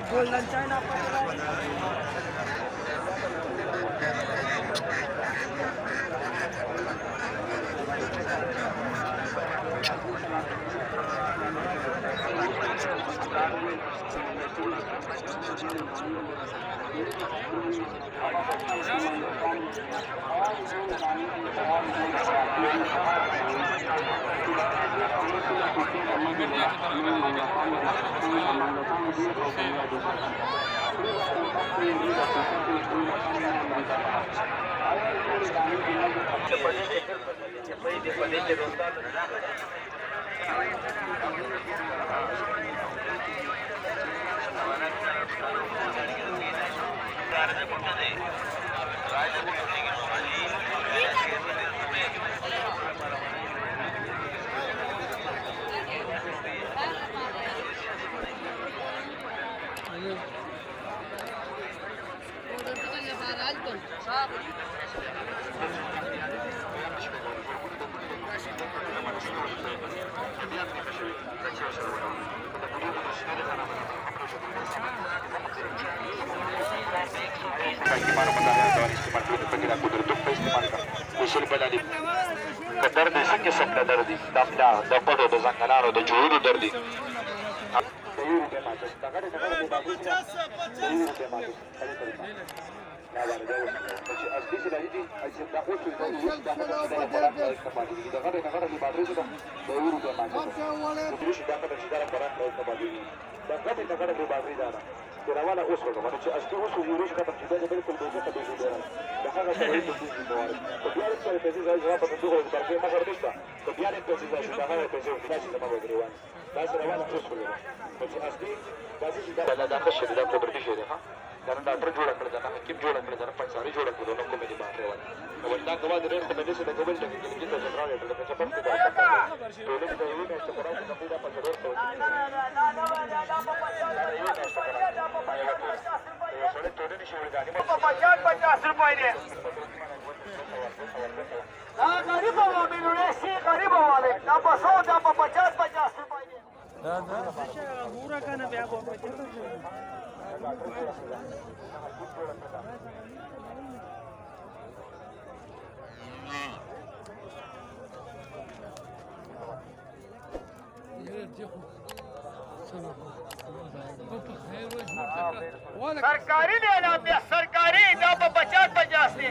Golden China که درد یې څه قسم نه درد دي د ملا د پټو د زنګنانو د جوړونو درد دي راواله اوس وګورم چې اصلي اوس ویروس ختم شي دا بالکل دوزه ته دوزه دی دا هغه څه دی چې موارد په بیا سره په دې ځای په دغه ځای کې مخه نشته په بیا په دې ځای کې هغه په ځای کې چې ما وګورم دا سره راواله اوس وګورم چې اصلي دا چې دا د خښې د قدرتي شي ها دا نه ډاکټر جوړ کړل دا حکیم جوړ کړل دا پنځاري جوړ کړل نو کومې دي ما روان نو دا غوا د رښت په دې څه د کومل ټکی کې د جنرال د څه په څه ټول د یو نه څه قرآن د پیدا په ضرورت सरकारी ने ना सरकारी ना 50-50 ने